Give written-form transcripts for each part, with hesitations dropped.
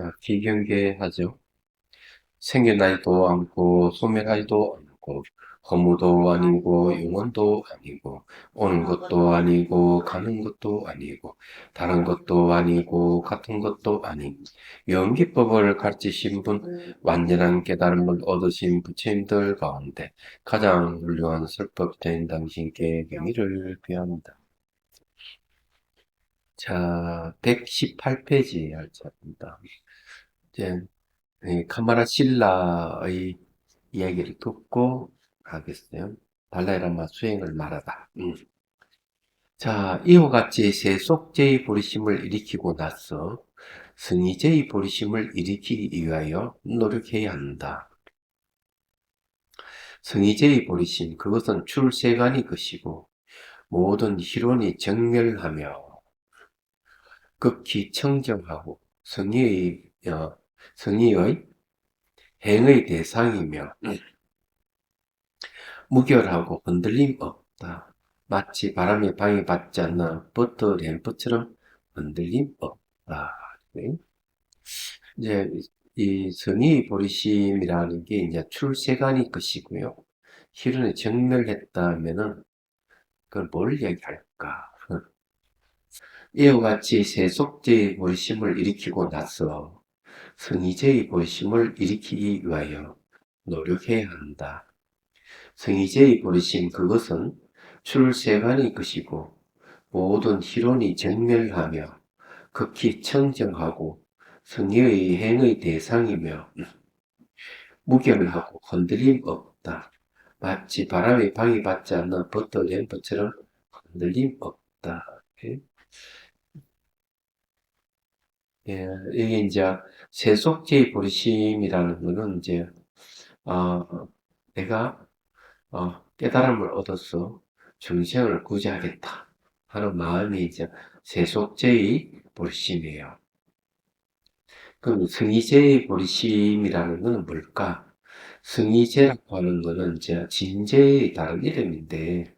자, 기경계하죠. 생겨나지도 않고, 소멸하지도 않고, 허무도 아니고, 영원도 아니고, 오는 것도 아니고, 가는 것도 아니고, 다른 것도 아니고, 같은 것도 아니고, 연기법을 가르치신 분, 완전한 깨달음을 얻으신 부처님들 가운데 가장 훌륭한 설법된 당신께 경의를 표합니다. 자, 118페이지 할 차입니다. 이제 카마라 신라의 이야기를 듣고 가겠어요. 달라이라마 수행을 말하다. 자, 이와 같이 세속제의 보리심을 일으키고 나서 승의제의 보리심을 일으키기 위하여 노력해야 한다. 승의제의 보리심, 그것은 출세간이 것이고 모든 희론이 정멸하며 극히 청정하고 성의의 행의 대상이며 무결하고 흔들림 없다. 마치 바람에 방해받지 않는 버터 램프처럼 흔들림 없다. 네? 이제 이 성의 보리심이라는 게 이제 출세간이 것이고요. 실현에 정멸했다면은 그걸 뭘 얘기할까? 이와 같이 세속제의 보리심을 일으키고 나서 성의제의 보리심을 일으키기 위하여 노력해야 한다. 성의제의 보리심, 그것은 출세간의 것이고 모든 희론이 정멸하며 극히 청정하고 성의의 행의 대상이며 무결하고 흔들림 없다. 마치 바람에 방해받지 않는 버터 램프처럼 흔들림 없다. 이게 이제 세속제의 보리심이라는 거는 이제 내가 깨달음을 얻어서 중생을 구제하겠다 하는 마음이 이제 세속제의 보리심이에요. 그럼 승의제의 보리심이라는 것은 뭘까? 승의제라고 하는 것은 이제 진제의 다른 이름인데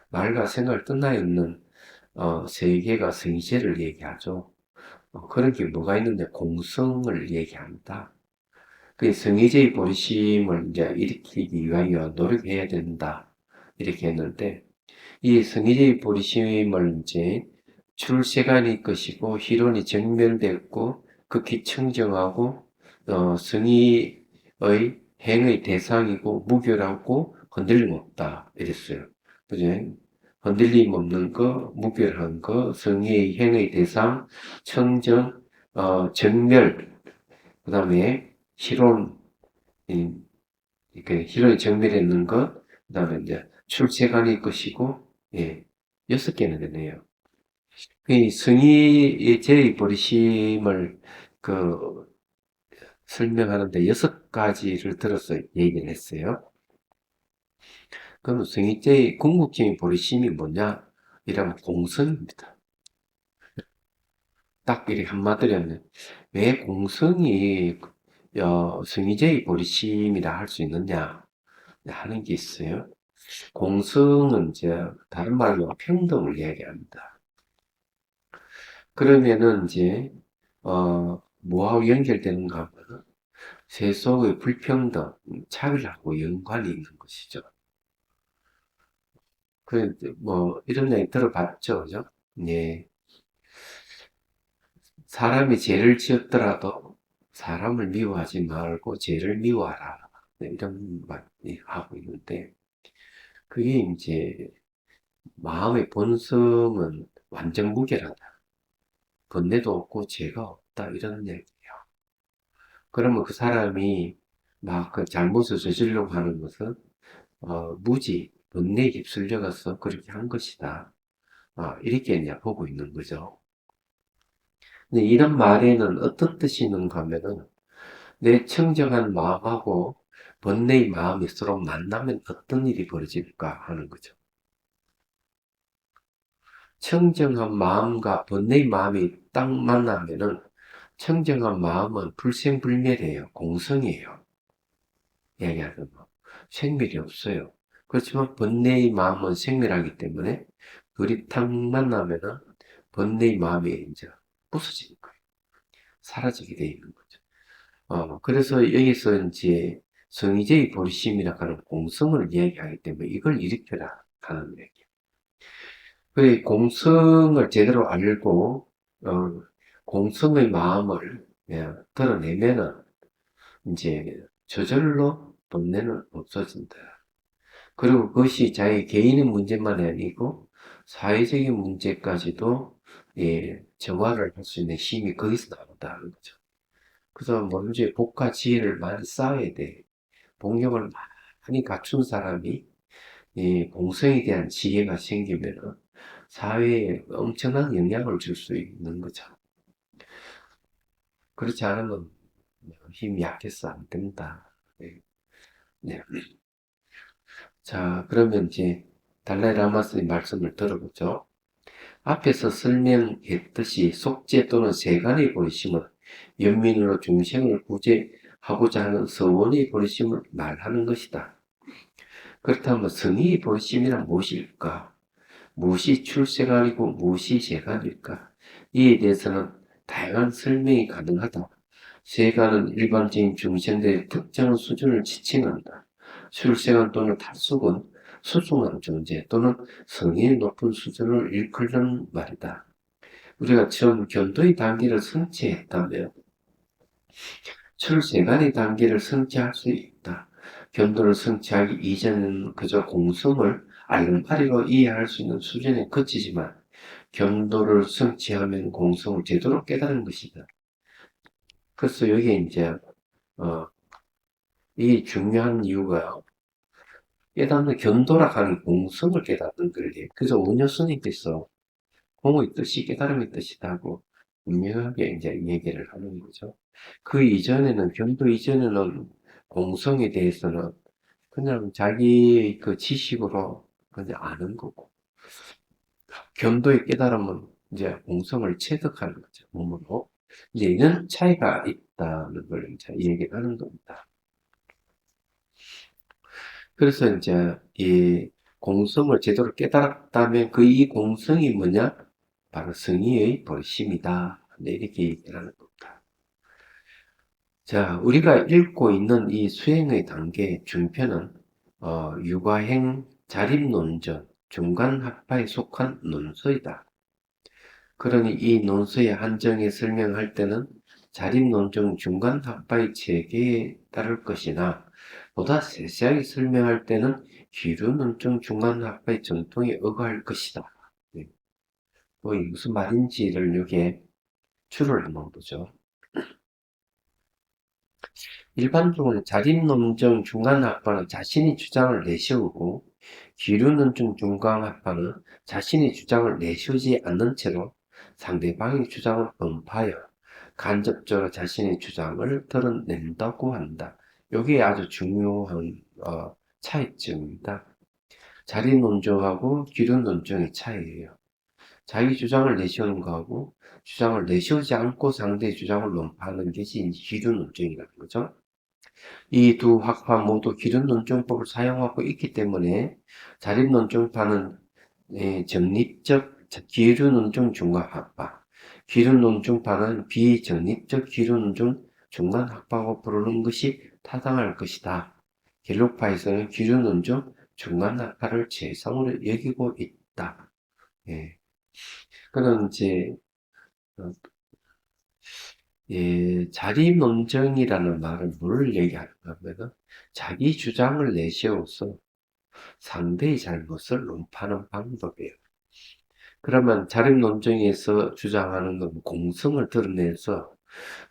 말과 생각을 떠나 있는 세계가 승의제를 얘기하죠. 그런 게 뭐가 있는데 공성을 얘기합니다. 그 승의제의 보리심을 이제 일으키기 위하여 노력해야 된다. 이렇게 했는데, 이 승의제의 보리심을 이제 출세간이 것이고, 희론이 정멸됐고, 극히 청정하고, 승의의 행의 대상이고, 무결하고, 흔들림 없다. 이랬어요. 그죠? 흔들림 없는 거, 무결한 거, 승의의 행의 대상, 청정, 정멸, 그 다음에 희론, 희론이 정멸했는 것, 그 다음에 이제 출세간일 것이고, 예, 6개는 되네요. 이 승의의 제의 버리심을 그 설명하는데 6가지를 들어서 얘기를 했어요. 그럼 승의제의 궁극적인 버리심이 뭐냐? 이러면 공성입니다. 딱 이렇게 한마디로 하면 왜 공성이 승의제의 버리심이라 할 수 있느냐 하는 게 있어요. 공성은 이제 다른 말로 평등을 얘기합니다. 그러면은 이제 뭐하고 연결되는가 하면 세속의 불평등, 차별하고 연관이 있는 것이죠. 뭐 이런 얘기 들어봤죠, 그죠? 예. 사람이 죄를 지었더라도 사람을 미워하지 말고 죄를 미워하라. 네, 이런 말 하고 있는데, 그게 이제 마음의 본성은 완전 무결하다. 번뇌도 없고 죄가 없다. 이런 얘기예요. 그러면 그 사람이 막 그 잘못을 저지르려고 하는 것은 무지, 번뇌에 휩쓸려가서 그렇게 한 것이다. 이렇게 이제 보고 있는 거죠. 근데 이런 말에는 어떤 뜻이 있는가 하면은 내 청정한 마음하고 번뇌의 마음이 서로 만나면 어떤 일이 벌어질까 하는 거죠. 청정한 마음과 번뇌의 마음이 딱 만나면은 청정한 마음은 불생불멸이에요. 공성이에요. 얘기하는 거. 생멸이 없어요. 그렇지만 번뇌의 마음은 생멸하기 때문에 둘이 탁 만나면은 번뇌의 마음이 이제 부서지는 거예요. 사라지게 돼 있는 거죠. 그래서 여기서 이제 성의제의 보리심이라 하는 공성을 이야기하기 때문에 이걸 일으켜라 하는 얘기예요. 그 공성을 제대로 알고 공성의 마음을 드러내면은 이제 저절로 번뇌는 없어진다. 그리고 그것이 자기 개인의 문제만이 아니고 사회적인 문제까지도 정화를 할 수 있는 힘이 거기서 나온다는 거죠. 그래서 먼저 복과 지혜를 많이 쌓아야 돼. 복력을 많이 갖춘 사람이 이 공성에 대한 지혜가 생기면 사회에 엄청난 영향을 줄 수 있는 거죠. 그렇지 않으면 힘이 약해서 안 된다. 네. 네. 자, 그러면 이제 달라이 라마스의 말씀을 들어보죠. 앞에서 설명했듯이 속죄 또는 세간의 버리심은 연민으로 중생을 구제하고자 하는 서원의 버리심을 말하는 것이다. 그렇다면 성의의 버리심이란 무엇일까? 무엇이 출세간이고 무엇이 세간일까? 이에 대해서는 다양한 설명이 가능하다. 세간은 일반적인 중생들의 특정한 수준을 지칭한다. 출세간 또는 탈숙은 수승한 존재 또는 성의의 높은 수준을 일컫는 말이다. 우리가 처음 견도의 단계를 성취했다면 출세간의 단계를 성취할 수 있다. 견도를 성취하기 이전에는 그저 공성을 알름파리로 이해할 수 있는 수준에 그치지만 견도를 성취하면 공성을 제대로 깨달은 것이다. 그래서 여기에 이제 이 중요한 이유가 깨닫는 견도라 하는 공성을 깨닫는 거예요. 그래서 원효 스님께서 공의 뜻이 깨달음의 뜻이다고 분명하게 이제 얘기를 하는 거죠. 그 이전에는 견도 이전에는 공성에 대해서는 그냥 자기의 그 지식으로 그냥 아는 거고 견도의 깨달음은 이제 공성을 체득하는 거죠. 몸으로. 이제 이런 차이가 있다는 걸 이제 얘기를 하는 겁니다. 그래서 이제 이 공성을 제대로 깨달았다면 그 이 공성이 뭐냐? 바로 성의의 벌심이다. 이렇게 얘기를 하는 겁니다. 자, 우리가 읽고 있는 이 수행의 단계 중편은 육아행 자립논전 중간학파에 속한 논서이다. 그러니 이 논서의 한정에 설명할 때는 자립논정 중간학파의 체계에 따를 것이나 보다 세세하게 설명할 때는 기류논정 중간학파의 전통에 의거할 것이다. 뭐 무슨 말인지를 여기에 추를 한번 보죠. 일반적으로 자립논정 중간학파는 자신이 주장을 내세우고 기류논정 중간학파는 자신이 주장을 내세우지 않는 채로 상대방의 주장을 언파하여 간접적으로 자신의 주장을 드러낸다고 한다. 이게 아주 중요한 차이점입니다. 자립논정하고 기류논정의 차이예요. 자기 주장을 내세우는 거하고 주장을 내세우지 않고 상대의 주장을 논파하는 것이 기류논정이라는 거죠. 이 두 학파 모두 기륜논증법을 사용하고 있기 때문에 자립논증파는 정립적 기륜논증 중간학파, 기륜논증파는 비정립적 기륜논증 중간학파고 부르는 것이 타당할 것이다. 갤록파에서는 기륜논증 중간학파를 최상으로 여기고 있다. 예. 그런 이제 자립논정이라는 말은 뭘 얘기하는가 하면은 자기 주장을 내세워서 상대의 잘못을 논파하는 방법이에요. 그러면 자립논정에서 주장하는 건 공성을 드러내서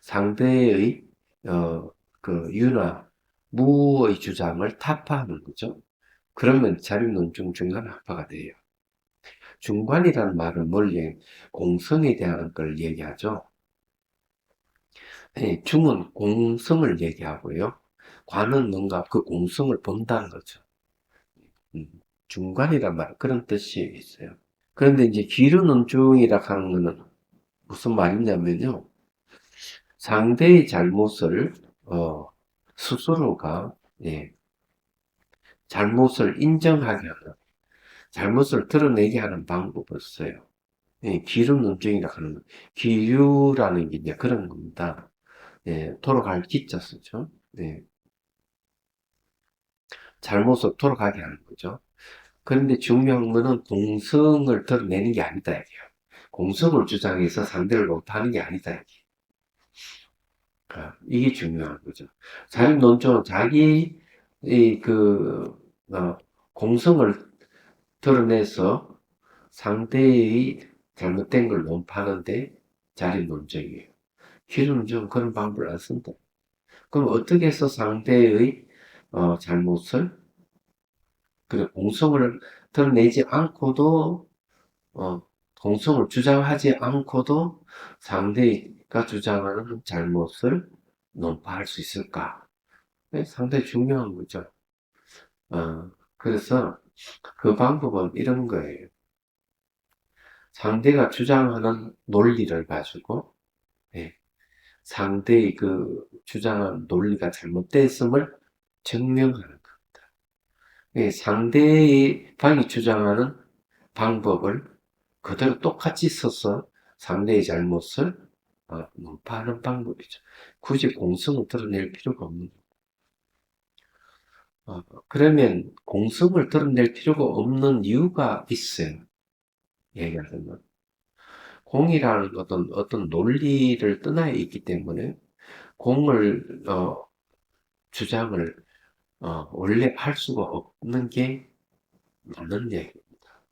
상대의 그 유나 무의 주장을 타파하는 거죠. 그러면 자립논정 중간학파가 돼요. 중간이라는 말은 뭘 공성에 대한 걸 얘기하죠. 중은 공성을 얘기하고요. 관은 뭔가 그 공성을 본다는 거죠. 중간이란 말, 그런 뜻이 있어요. 그런데 이제 기류논증이라 하는 거는 무슨 말이냐면요. 상대의 잘못을, 스스로가, 잘못을 인정하게 하는, 잘못을 드러내게 하는 방법을 써요. 예, 기륜논증이라 하는 거. 기류라는 게 이제 그런 겁니다. 예, 돌아갈 기자 쓰죠. 예, 잘못을 돌아가게 하는 거죠. 그런데 중요한 거는 공성을 드러내는 게 아니다, 이게요. 공성을 주장해서 상대를 못하는 게 아니다, 이게. 이게 중요한 거죠. 자립논증은 자기, 이, 그, 공성을 드러내서 상대의 잘못된 걸 논파하는데 자립논증이에요. 기존은 그런 방법을 안 쓴다. 그럼 어떻게 해서 상대의 잘못을 그래 공성을 드러내지 않고도 공성을 주장하지 않고도 상대가 주장하는 잘못을 논파할 수 있을까? 네, 상당히 중요한 거죠. 그래서 그 방법은 이런 거예요. 상대가 주장하는 논리를 가지고 예, 상대의 그 주장한 논리가 잘못됐음을 증명하는 겁니다. 예, 상대의 방이 주장하는 방법을 그대로 똑같이 써서 상대의 잘못을 논파하는 방법이죠. 굳이 공성을 드러낼 필요가 없는 그러면 공성을 드러낼 필요가 없는 이유가 있어요. 얘기하자면 공이라는 어떤 논리를 떠나 있기 때문에 공을 주장을 원래 할 수가 없는 게 맞는 얘기입니다.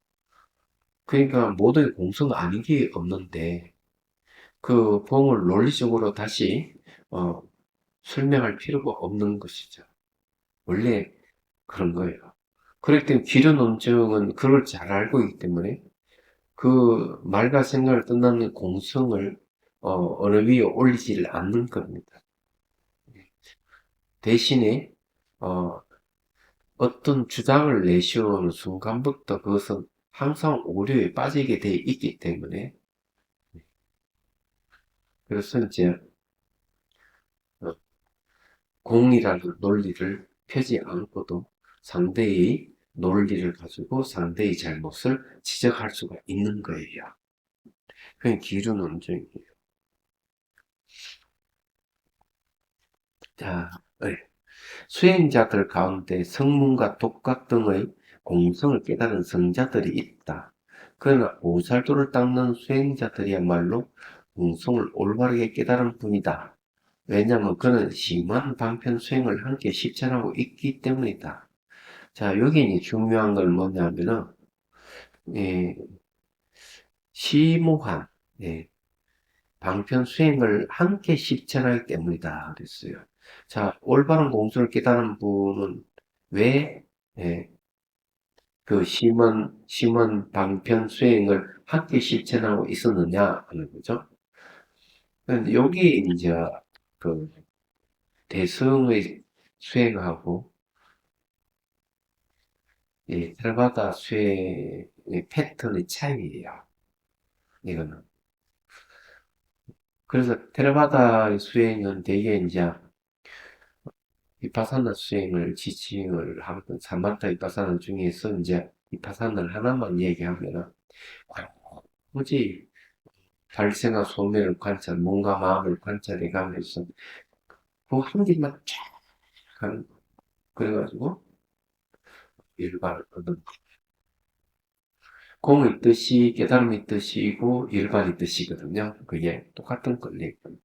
그러니까 모든 공성 아닌 게 없는데 그 공을 논리적으로 다시 어, 설명할 필요가 없는 것이죠. 원래 그런 거예요. 그렇기 때문에 기류논증은 그걸 잘 알고 있기 때문에 그 말과 생각을 떠나는 공성을 어느 위에 올리지를 않는 겁니다. 대신에 어, 어떤 주장을 내세우는 순간부터 그것은 항상 오류에 빠지게 돼 있기 때문에 그래서 이제 어, 공이라는 논리를 펴지 않고도 상대의 논리를 가지고 상대의 잘못을 지적할 수가 있는 거예요. 그게 기준논증이에요. 자, 네. 수행자들 가운데 성문과 독학 등의 공성을 깨달은 성자들이 있다. 그러나 보살도를 닦는 수행자들이야말로 공성을 올바르게 깨달은 뿐이다. 왜냐하면 그는 심한 방편 수행을 함께 실천하고 있기 때문이다. 자, 여기 이제 중요한 건 뭐냐면은, 예, 심오한, 예, 방편 수행을 함께 실천하기 때문이다. 그랬어요. 자, 올바른 공수를 깨달은 분은 왜, 예, 그 심한 방편 수행을 함께 실천하고 있었느냐 하는 거죠. 근데 여기 이제 그 대승의 수행하고 이 테라바다 수행의 패턴의 차이예요. 이거는. 그래서 테라바다의 수행은 되게 이제 비파사나 수행을 지칭을 하거든. 사마타 비파사나 중에서 이제 비파사나를 하나만 얘기하면은 굳이 발생한 소멸을 관찰, 몸과 마음을 관찰해 가면서 그 한 개만 쫙 하는 거. 그래가지고 일반을 얻은 공의 뜻이 깨달음의 뜻이고 일반의 뜻이거든요. 그게 똑같은 권리거든요.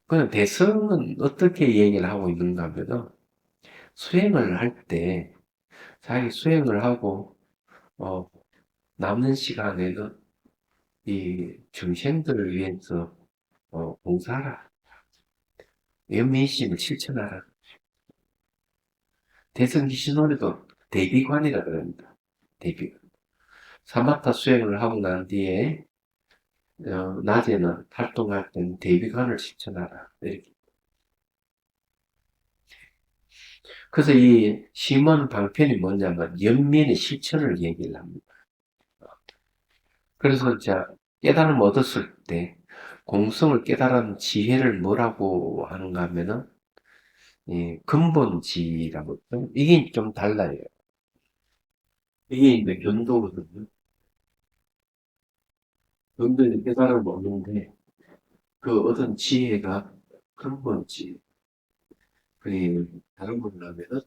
그럼 대성은 어떻게 얘기를 하고 있는가 하면은 수행을 할 때 자기 수행을 하고 어, 남는 시간에는 이 중생들을 위해서 봉사하라. 연민심을 실천하라. 대성기신호에도 대비관이라 그럽니다. 대비관. 사마타 수행을 하고 난 뒤에 낮에는 활동할 때는 대비관을 실천하라. 이렇게. 그래서 이 심원 방편이 뭐냐면 연민의 실천을 얘기를 합니다. 그래서 이제 깨달음을 얻었을 때 공성을 깨달은 지혜를 뭐라고 하는가 하면은 근본지라고 이게 좀 달라요. 이게 이제 변도거든요. 은근히 깨달음 없는데, 그 얻은 지혜가 근본지, 그 다른 걸로 하면은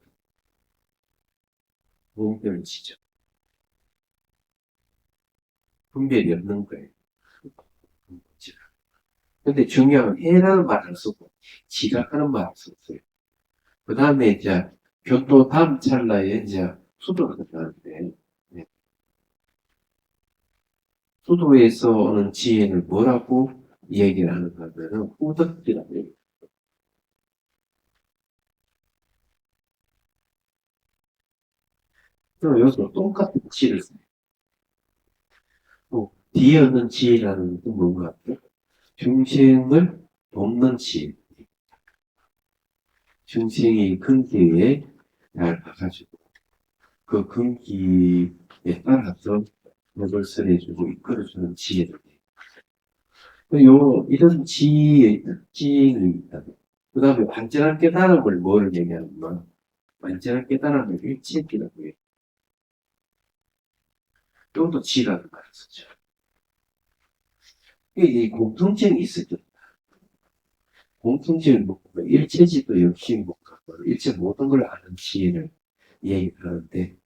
분별지죠. 분별이 없는 거예요. 근본지가. 근데 중요한 건 해라는 말을 쓰고, 지각하는 말을 썼어요. 그 다음에 이제 교토 다음 찰나에 이제 수도가 들어가는데, 네. 수도에서 오는 지혜를 뭐라고 얘기를 하는가 하면은 후덕지라고 해요. 그럼 여기서 똑같은 지혜를 써요. 또 뒤에 오는 지혜라는 건 뭔가 같아요? 중생을 돕는 지혜. 중생이 근기에 잘 봐가지고 그 근기에 따라서 법을 설해주고 이끌어주는 지혜들. 이런 지혜는 있다. 그 다음에 완전한 깨달음을 뭐를 얘기하냐면, 완전한 깨달음을 일치했다고 해요. 이것도 지라는 말을 쓰죠. 이게 공통점이 있었죠. 공통점을 먹고, 일체지도 역시 뭔가, 일체 모든 걸 아는 지혜를 얘기하는데,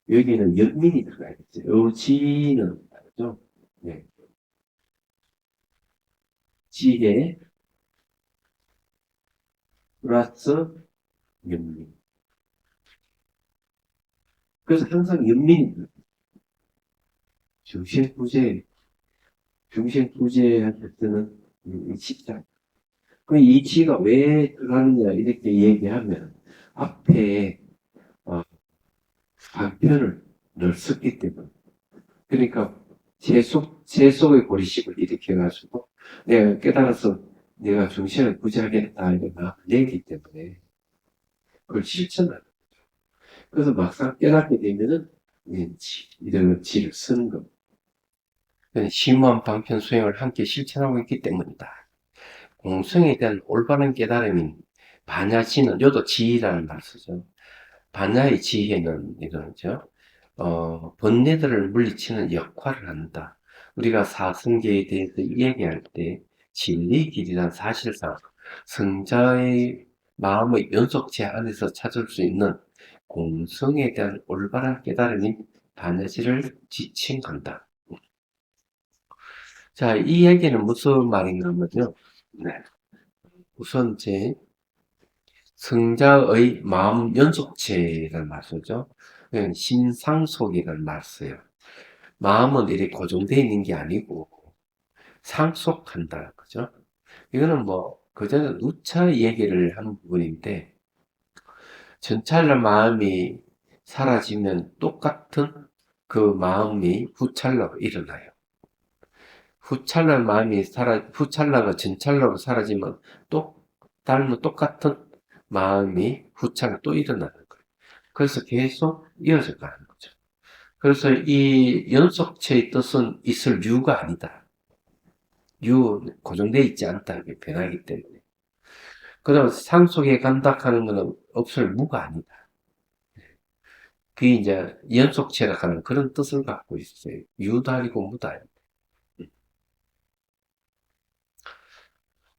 여기는 연민이 들어가야겠죠. 지는 다르죠. 네. 지혜 플러스 연민. 그래서 항상 연민입니다. 중심부재, 중심부재할 때는 식장. 이 지가 왜 들어가느냐, 이렇게 얘기하면, 앞에, 어, 방편을 늘 썼기 때문에. 그러니까, 제 속의 고리심을 일으켜가지고, 내가 깨달아서 내가 중심을 부재하겠다, 이런 얘기 때문에, 그걸 실천하는. 그래서 막상 깨닫게 되면은, 이런 지를 쓰는 겁니다. 심오한 방편 수행을 함께 실천하고 있기 때문이다. 공성에 대한 올바른 깨달음인 반야지는, 요도 지혜라는 말 쓰죠. 반야의 지혜는 이거죠. 번뇌들을 물리치는 역할을 한다. 우리가 사성계에 대해서 얘기할 때 진리 길이란 사실상 성자의 마음의 연속체 안에서 찾을 수 있는 공성에 대한 올바른 깨달음인 반야지를 지칭한다. 자, 이 얘기는 무슨 말인가 하면요. 네. 우선 제 성자의 마음 연속체라는 말 쓰죠. 심상속이라는 말 써요. 마음은 이렇게 고정되어 있는 게 아니고 상속한다. 그죠? 이거는 뭐, 그전에 누차 얘기를 하는 부분인데, 전찰날 마음이 사라지면 똑같은 그 마음이 후찰나로 일어나요. 후찰나가 전찰나로 사라지면 닮은 똑같은 마음이 후찰나 또 일어나는 거예요. 그래서 계속 이어져 가는 거죠. 그래서 이 연속체의 뜻은 있을 유가 아니다. 고정되어 있지 않다. 이게 변하기 때문에. 그 다음 상속에 간다하는 것은 없을 무가 아니다. 그게 이제 연속체라 하는 그런 뜻을 갖고 있어요. 유도 아니고 무도 아니다.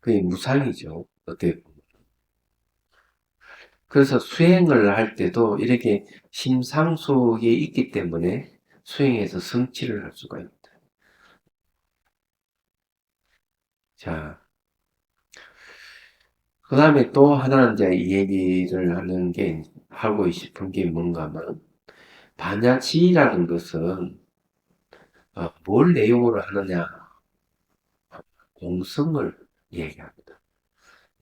그게 무상이죠. 어떻게 보면. 그래서 수행을 할 때도 이렇게 심상속에 있기 때문에 수행에서 성취를 할 수가 있다. 자, 그 다음에 또 하나 이제 이 얘기를 하고 싶은 게 뭔가 하면, 반야지라는 것은, 뭘 내용으로 하느냐, 공성을 얘기합니다.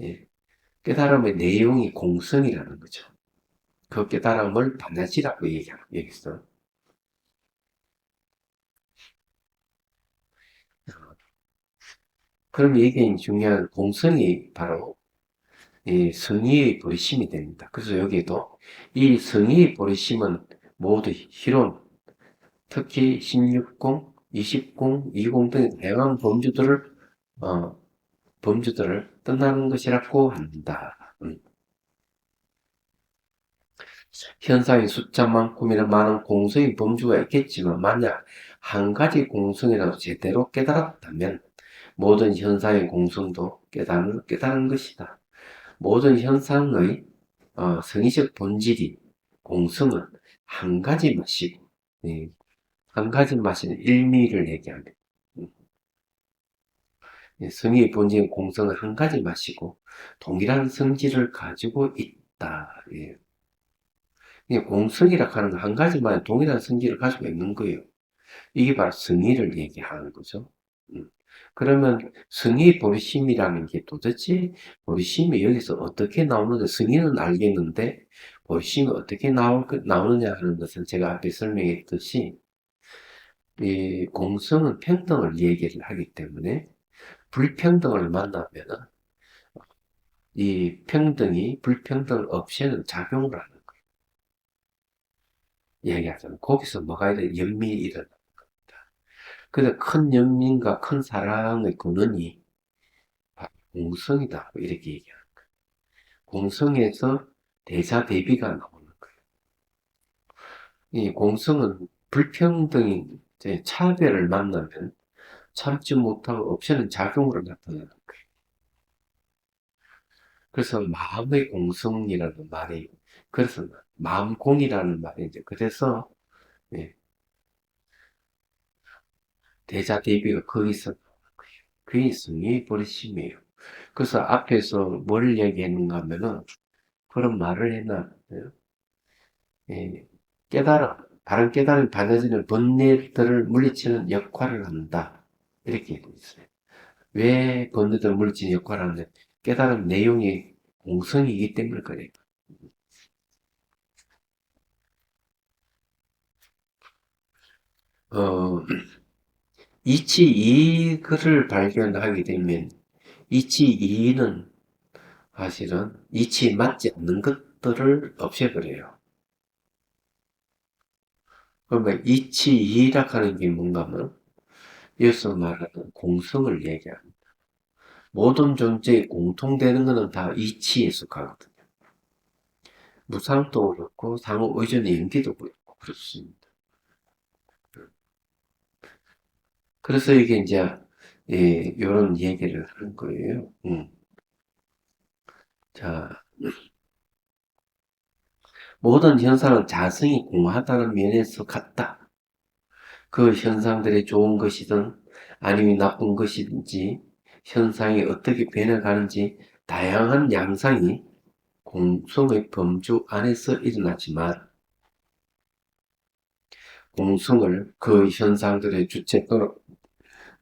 예. 깨달음의 내용이 공성이라는 거죠. 그 깨달음을 반야지라고 얘기했어요. 그럼 이게 중요한 공성이 바로 이 성의의 버리심이 됩니다. 그래서 여기에도 이 성의의 버리심은 모두 희론, 특히 16공, 20공, 20 등 다양한 어, 범주들을 떠나는 것이라고 한다. 현상의 숫자만큼이나 많은 공성의 범주가 있겠지만 만약 한 가지 공성이라도 제대로 깨달았다면 모든 현상의 공성도 깨달은 것이다. 모든 현상의 성의적 본질이 공성은 한 가지 맛이고 한 가지 맛인 일미를 얘기합니다. 성의의 본질인 공성은 한 가지 맛이고 동일한 성질을 가지고 있다. 공성이라 하는 건 한 가지만 동일한 성질을 가지고 있는 거예요. 이게 바로 성의를 얘기하는 거죠. 그러면 성의 보리심이라는 게 도대체 보리심이 여기서 어떻게 나오는지 성의는 알겠는데 보리심이 어떻게 나오느냐 하는 것은 제가 앞에 설명했듯이 이 공성은 평등을 얘기를 하기 때문에 불평등을 만나면은 이 평등이 불평등을 없애는 작용을 하는 거예요. 얘기하자면 거기서 뭐가 일어나 연민이 일어나. 그래서 큰 연민과 큰 사랑의 근원이 바로 공성이다 이렇게 얘기하는 거예요. 공성에서 대자 대비가 나오는 거예요. 이 공성은 불평등인 차별을 만나면 참지 못하고 없애는 작용으로 나타나는 거예요. 그래서 마음의 공성이라는 말이 그래서 마음공이라는 말이 이제 그래서 예, 대자 대비가 거기서 나오는 거예요. 그게 성의 버리심이에요. 그래서 앞에서 뭘 얘기했는가 하면은 그런 말을 해놨어요. 예, 바른 깨달음이 받아지는 번뇌들을 물리치는 역할을 한다. 이렇게 얘기고 있어요. 왜 번뇌들을 물리치는 역할을 하는데 깨달은 내용이 공성이기 때문에 그래요. 어, 이치 이익을 발견하게 되면 이치 이익은 사실은 이치에 맞지 않는 것들을 없애버려요. 그러면 이치 이익이라 하는 게 뭔가 하면 여기서 말하는 공성을 얘기합니다. 모든 존재에 공통되는 것은 다 이치에 속하거든요. 무상도 그렇고 상호 의존의 연기도 그렇고 그렇습니다. 그래서 이게 이제 이런 얘기를 하는 거예요. 자, 모든 현상은 자성이 공하다는 면에서 같다. 그 현상들이 좋은 것이든 아니면 나쁜 것인지 현상이 어떻게 변해가는지 다양한 양상이 공성의 범주 안에서 일어나지만 공성을 그 현상들의 주체 또는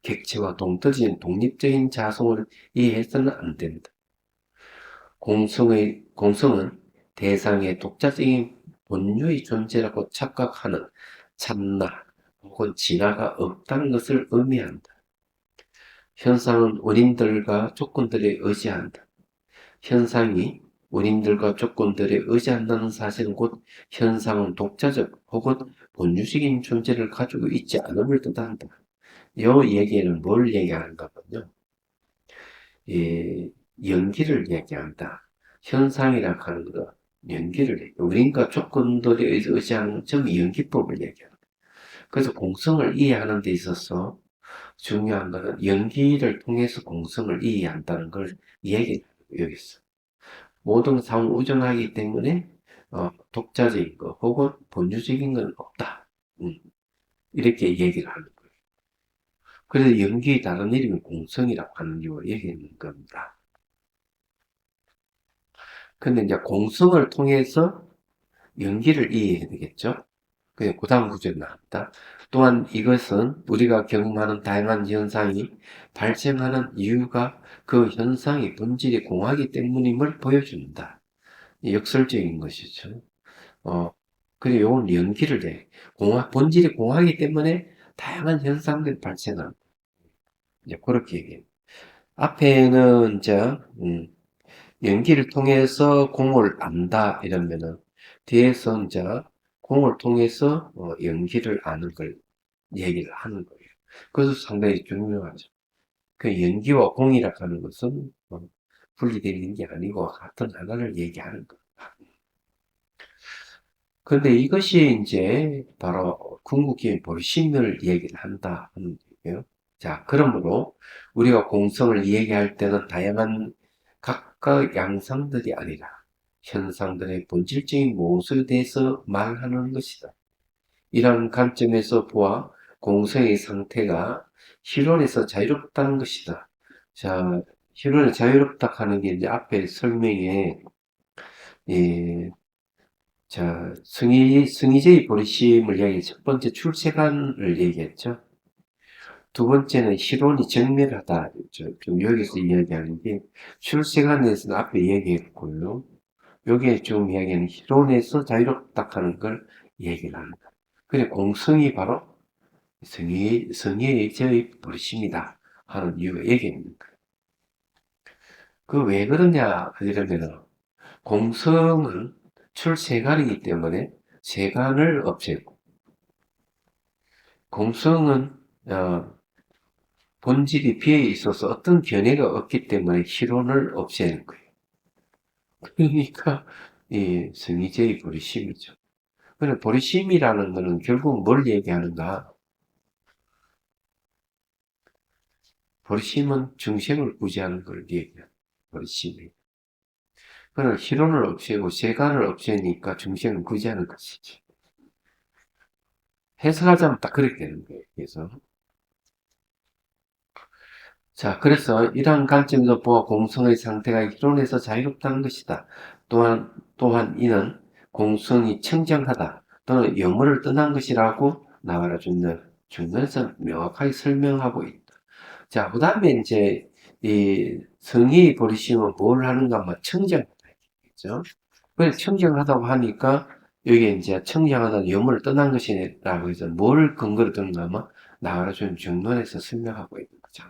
객체와 동떨어진 독립적인 자성을 이해해서는 안 된다. 공성은 대상의 독자적인 본유의 존재라고 착각하는 참나 혹은 진화가 없다는 것을 의미한다. 현상은 원인들과 조건들에 의지한다. 현상이 원인들과 조건들에 의지한다는 사실은 곧 현상은 독자적 혹은 본유적인 존재를 가지고 있지 않음을 뜻한다. 이 얘기는 뭘 얘기하는가 하면요. 예, 연기를 얘기한다. 현상이라 하는 거, 연기를 얘기해. 원인과 조건들에 의지하는 점 연기법을 얘기한다. 그래서 공성을 이해하는 데 있어서 중요한 것은 연기를 통해서 공성을 이해한다는 걸 얘기해요, 여기서. 모든 상을 우정하기 때문에 독자적인 거 혹은 본주적인 건 없다. 이렇게 얘기를 하는 거예요. 그래서 연기의 다른 이름이 공성이라고 하는 이유를 얘기하는 겁니다. 근데 이제 공성을 통해서 연기를 이해해야 되겠죠? 그게 고단 구조에 나왔다. 또한 이것은 우리가 경험하는 다양한 현상이 발생하는 이유가 그 현상의 본질이 공하기 때문임을 보여준다. 역설적인 것이죠. 어, 그리고 요건 연기를 해. 본질이 공하기 때문에 다양한 현상들이 발생한다. 이제 그렇게 얘기해요. 앞에는 이제, 연기를 통해서 공을 안다, 이러면은, 뒤에서 이제 공을 통해서 연기를 아는 걸 얘기를 하는 거예요. 그래서 상당히 중요하죠. 그 연기와 공이라 하는 것은 분리되는 게 아니고 같은 하나를 얘기하는 거예요. 근데 이것이 이제 바로 궁극적인 볼심을 얘기를 한다 하는 얘기예요. 자, 그러므로 우리가 공성을 얘기할 때는 다양한 각각 양상들이 아니라 현상들의 본질적인 모습에 대해서 말하는 것이다. 이런 관점에서 보아 공성의 상태가 실론에서 자유롭다는 것이다. 자, 실론에 자유롭다 하는 게 이제 앞에 설명에 예, 자, 승의제의 버리심을 얘기, 첫 번째 출세관을 얘기했죠. 두 번째는 실론이 정멸하다. 좀 여기서 이야기하는 게, 출세관에서는 앞에 얘기했고요. 여기에 좀 이야기하는 실론에서 자유롭다 하는 걸 얘기를 합니다. 그래, 공성이 바로 승의제의 버리심이다 하는 이유가 얘기입니다. 그 왜 그러냐, 이러면은, 공성은 출세관이기 때문에 세관을 없애고, 공성은 본질이 비에 있어서 어떤 견해가 없기 때문에 실론을 없애는 거예요. 그러니까 이 승의제의 버리심이죠. 그런데 버리심이라는 거는 결국 뭘 얘기하는가? 버리심은 중생을 구제하는 걸 얘기해요. 버리심이. 그러나 실론을 없애고 세관을 없애니까 중생을 구제하는 것이지. 해석하자면 딱 그렇게 되는 거예요. 그래서 자, 그래서 이러한 관점에서 보아 공성의 상태가 이론에서 자유롭다는 것이다. 또한 이는 공성이 청정하다 또는 영혼을 떠난 것이라고 나와라 중간에서 명확하게 설명하고 있다. 자, 그 다음에 이제 이 성의 버리심은 뭘 하는가 하면 청정하다. 죠 그래서 청정하다고 하니까 여기 이제 청정하다는 영혼을 떠난 것이라고 해서 뭘 근거로 드는가 하면 나와라 중론에서 설명하고 있는 거죠.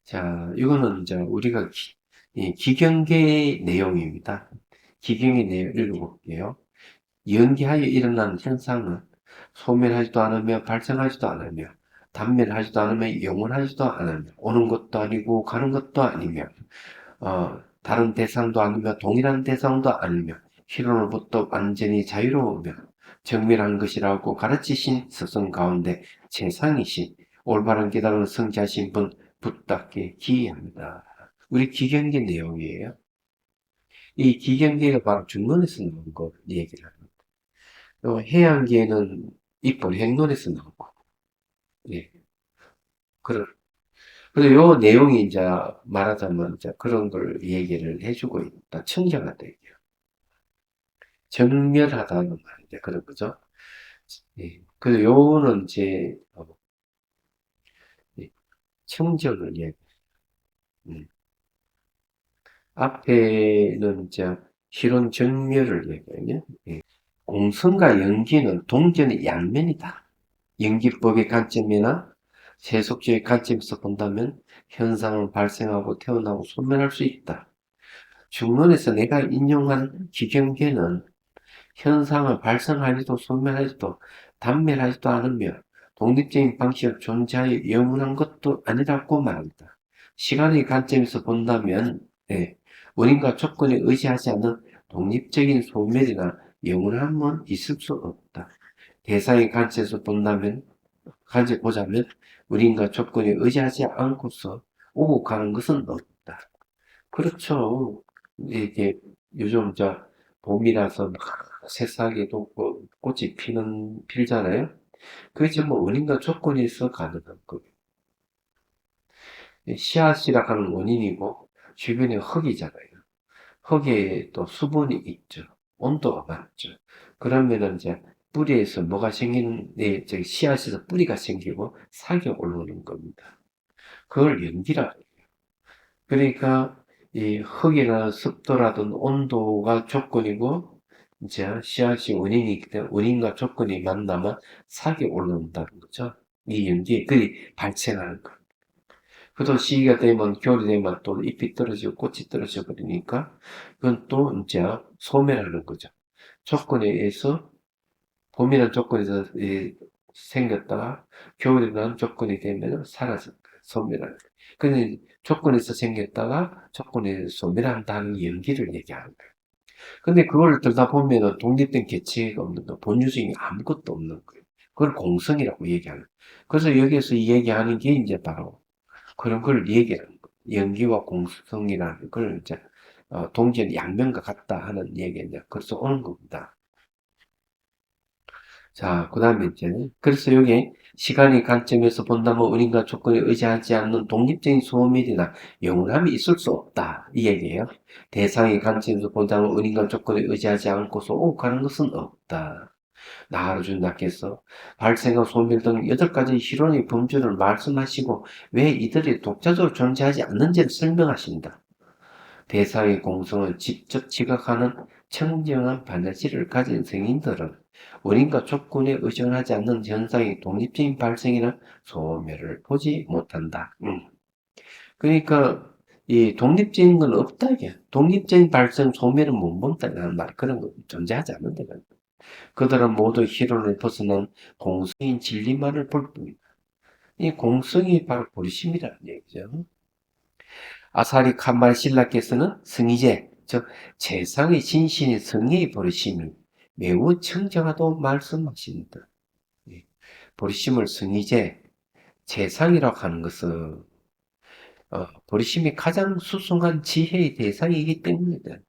자, 이거는 이제 우리가 기경계의 내용입니다. 기경의 내용 읽어볼게요. 연기하여 일어나는 현상은 소멸하지도 않으며 발생하지도 않으며 단멸하지도 않으며 영원하지도 않으며 오는 것도 아니고 가는 것도 아니며 다른 대상도 아니며 동일한 대상도 아니며 실론으로부터 완전히 자유로우며 정밀한 것이라고 가르치신 스승 가운데 최상이신 올바른 깨달은 성자신 분 붙답게 기이합니다. 우리 기경계 내용이에요. 이 기경계가 바로 중론에서 나온 거 얘기를 합니다. 해양계는 입본 행론에서 나온 거. 예. 그런 그래서 요 내용이 이제 말하자면 이제 그런 걸 얘기를 해주고 있다. 청정하다 얘기요. 정멸하다는 말 이제 그런 거죠. 예. 그래서 요거는 이제 예, 청정을 얘기. 음. 앞에는 이제 실온 정멸을 얘기하냐. 예. 공성과 연기는 동전의 양면이다. 연기법의 관점이나 세속주의 관점에서 본다면 현상을 발생하고 태어나고 소멸할 수 있다. 중론에서 내가 인용한 기경계는 현상을 발생하지도 소멸하지도 단멸하지도 않으며 독립적인 방식으로 존재하여 영원한 것도 아니라고 말한다. 시간의 관점에서 본다면 원인과 조건에 의지하지 않는 독립적인 소멸이나 영원함은 있을 수 없다. 대상의 관점에서 본다면 보자면 원인과 조건에 의지하지 않고서 오고 가는 것은 없다. 그렇죠. 이게 요즘 봄이라서 막 새싹이 돋고 꽃이 필잖아요. 그게 전부 원인과 조건이 있어 가능한 거예요. 씨앗이라 하는 원인이고 주변에 흙이잖아요. 흙에 또 수분이 있죠. 온도가 맞죠. 그러면은 이제 뿌리에서 뭐가 생기는, 씨앗에서 뿌리가 생기고 살이 올라오는 겁니다. 그걸 연기라 해요. 그러니까 이 흙이나 습도라든 온도가 조건이고 이제 씨앗이 원인이기 때문에 원인과 조건이 만나면 살이 올라온다는 거죠. 이 연기, 그게 발생하는 거. 그도 시기가 되면 겨울이 되면 또 잎이 떨어지고 꽃이 떨어져 버리니까 그건 또 이제 소멸하는 거죠. 조건에 의해서 봄이라는 조건에서 생겼다가 겨울이라는 조건이 되면 사라져 소멸하는 거예요. 근데 조건에서 생겼다가 조건에서 소멸한다는 연기를 얘기하는 거예요. 근데 그걸 들다 보면은 독립된 개체가 없는 거, 본유적인 아무것도 없는 거예요. 그걸 공성이라고 얘기하는 거예요. 그래서 여기에서 얘기하는 게 이제 바로 그런 걸 얘기하는 거예요. 연기와 공성이라는 걸 이제 동전 양면과 같다 하는 얘기 이제 그래서 오는 겁니다. 자, 그 다음에 이제, 그래서 여기 시간의 관점에서 본다면 은인과 조건에 의지하지 않는 독립적인 소멸이나 영원함이 있을 수 없다. 이 얘기예요. 대상의 관점에서 본다면 은인과 조건에 의지하지 않고서 오가는 것은 없다. 나가르준다께서 발생과 소멸 등 8가지 실론의 범주를 말씀하시고 왜 이들이 독자적으로 존재하지 않는지를 설명하십니다. 대사의 공성을 직접 지각하는 청정한 바느질을 가진 성인들은 원인과 조건에 의존하지 않는 현상의 독립적인 발생이나 소멸을 보지 못한다. 그러니까 이 독립적인 건 없다 이게. 독립적인 발생, 소멸은 못 본다는 말 그런 거 존재하지 않는다. 그들은 모두 희론을 벗어난 공성인 진리만을 볼 뿐이다. 이 공성이 바로 보리심이라는 얘기죠. 아사리 칸말 신라께서는 성의제, 즉 재상의 진신인 성의의 버리심이 매우 청정하다고 말씀하십니다. 버리심을 성의제, 재상이라고 하는 것은 버리심이 가장 수승한 지혜의 대상이기 때문이다.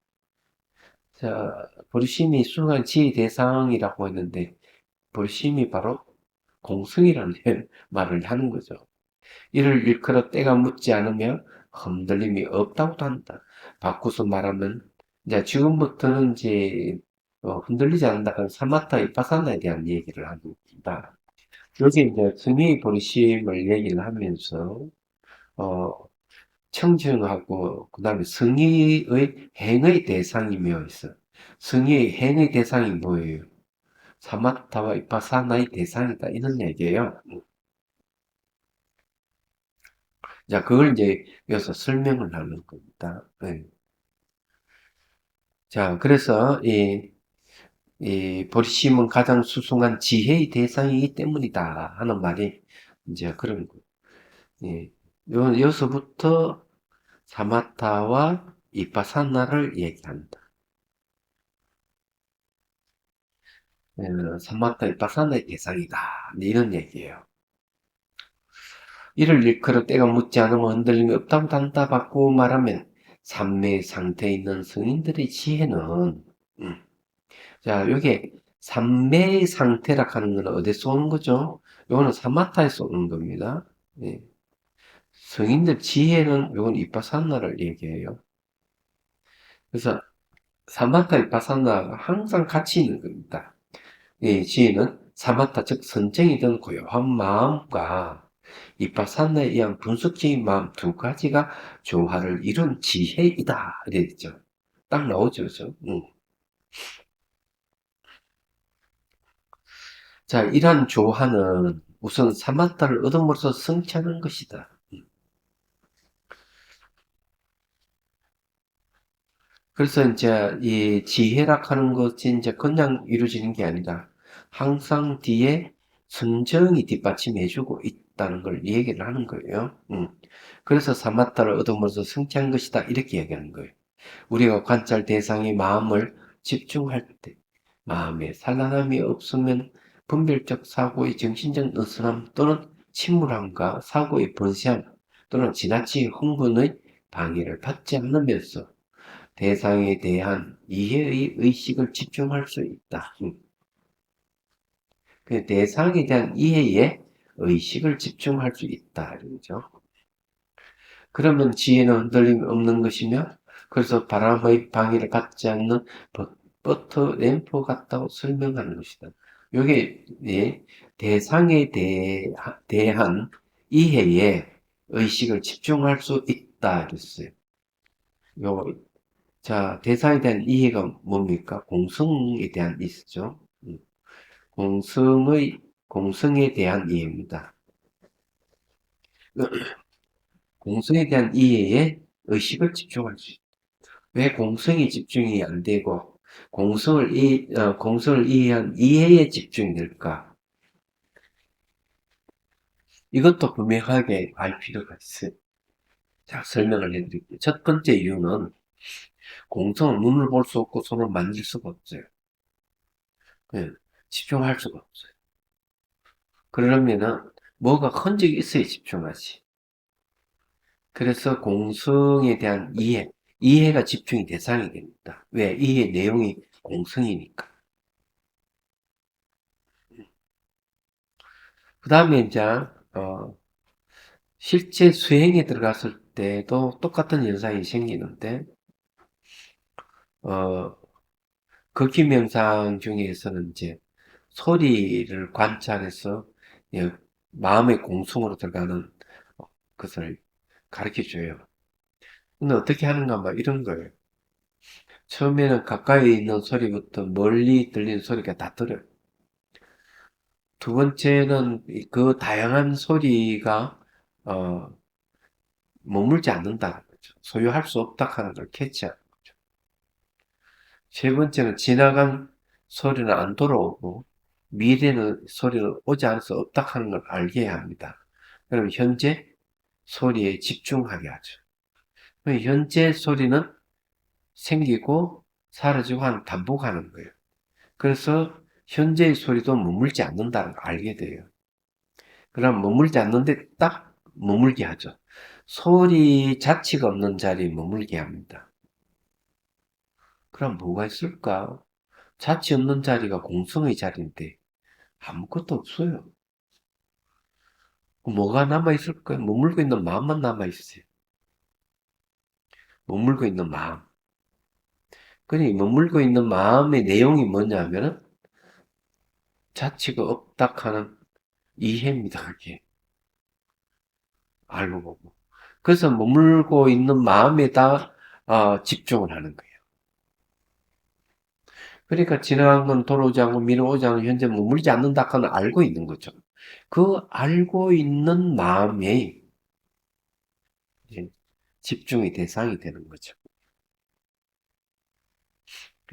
자, 버리심이 수승한 지혜의 대상이라고 했는데 버리심이 바로 공성이라는 말을 하는 거죠. 이를 일컬어 때가 묻지 않으면 흔들림이 없다고도 한다. 바꾸서 말하면 이제 지금부터는 이제 흔들리지 않는다. 그럼 사마타 이파사나에 대한 얘기를 합니다. 여기 이제 승리 본심을 얘기를 하면서 어, 청중하고 그다음에 승리의 행의 대상이며 있어. 승리의 행의 대상이 뭐예요? 사마타와 이파사나의 대상이다 이런 얘기예요. 자, 그걸 이제 여기서 설명을 하는 겁니다. 네. 자, 그래서 이 버리심은 가장 수승한 지혜의 대상이기 때문이다 하는 말이 이제 그런 거. 예. 여기서부터 사마타와 이파사나를 얘기한다. 사마타 이파사나의 대상이다. 이런 얘기예요. 이를 일컬어 때가 묻지 않으면 흔들림이 없다고 단답받고 말하면 삼매의 상태에 있는 성인들의 지혜는 자, 요게 삼매의 상태라 하는 건 어디서 오는 거죠? 요거는 사마타에서 오는 겁니다. 예. 성인들 지혜는 요건 이빠사나를 얘기해요. 그래서 사마타 이빠사나가 항상 같이 있는 겁니다. 이 지혜는 사마타 즉 선정이든 고요한 마음과 이빠사나에 의한 분석적인 마음 두 가지가 조화를 이룬 지혜이다. 이랬죠. 딱 나오죠, 그죠? 자, 이러한 조화는 우선 사마타를 얻음으로써 성취하는 것이다. 그래서 이제 이 지혜락하는 것이 이제 그냥 이루어지는 게 아니라 항상 뒤에 순정이 뒷받침해주고 있다는 걸 얘기를 하는 거예요. 그래서 사마타를 얻음으로써 성취한 것이다. 이렇게 얘기하는 거예요. 우리가 관찰 대상의 마음을 집중할 때 마음에 산란함이 없으면 분별적 사고의 정신적 느슨함 또는 침울함과 사고의 번시함 또는 지나친 흥분의 방해를 받지 않으면서 대상에 대한 이해의 의식을 집중할 수 있다. 그 대상에 대한 이해에 의식을 집중할 수 있다. 그러죠. 그러면 지혜는 흔들림이 없는 것이며 그래서 바람의 방해를 받지 않는 버터 램프 같다고 설명하는 것이다. 요게 예, 대상에 대한 이해에 의식을 집중할 수 있다 그랬어요. 요, 자, 대상에 대한 이해가 뭡니까? 공성에 대한 이해죠. 공성에 대한 이해입니다. 공성에 대한 이해에 의식을 집중할 수 있다. 왜 공성이 집중이 안 되고 공성을 이해한 이해에 집중이 될까? 이것도 분명하게 알 필요가 있어요. 자, 설명을 해드릴게요. 첫 번째 이유는 공성은 눈을 볼 수 없고 손을 만질 수가 없어요. 예, 집중할 수가 없어요. 그러려면은 뭐가 흔적이 있어야 집중하지. 그래서 공성에 대한 이해가 집중이 대상이 됩니다. 왜? 이해 내용이 공성이니까. 그 다음에 이제 실제 수행에 들어갔을 때도 똑같은 현상이 생기는데 어, 극기 명상 중에서는 이제 소리를 관찰해서 예, 마음의 공성으로 들어가는 것을 가르쳐 줘요. 근데 어떻게 하는가 막 이런 거예요. 처음에는 가까이 있는 소리부터 멀리 들리는 소리가 다 들어요. 두 번째는 그 다양한 소리가 어, 머물지 않는다는 거죠. 소유할 수 없다 하는 걸 캐치하는 거죠. 세 번째는 지나간 소리는 안 돌아오고 미래는 소리는 오지 않을 수 없다 하는 걸 알게 해야 합니다. 그럼 현재 소리에 집중하게 하죠. 현재 소리는 생기고 사라지고 하는 반복하는 거예요. 그래서 현재의 소리도 머물지 않는다는 걸 알게 돼요. 그럼 머물지 않는데 딱 머물게 하죠. 소리 자체가 없는 자리에 머물게 합니다. 그럼 뭐가 있을까? 자체 없는 자리가 공성의 자리인데 아무것도 없어요. 뭐가 남아있을까요? 머물고 있는 마음만 남아있어요. 머물고 있는 마음. 그러니 머물고 있는 마음의 내용이 뭐냐면은 자체가 없다 하는 이해입니다. 그게. 알고 보고. 그래서 머물고 있는 마음에다 집중을 하는 거예요. 그러니까 지나간 건 돌아오지 않고 미래 오지 않고 현재 머물지 않는다 하는 알고 있는 거죠. 그 알고 있는 마음에 이제 집중의 대상이 되는 거죠.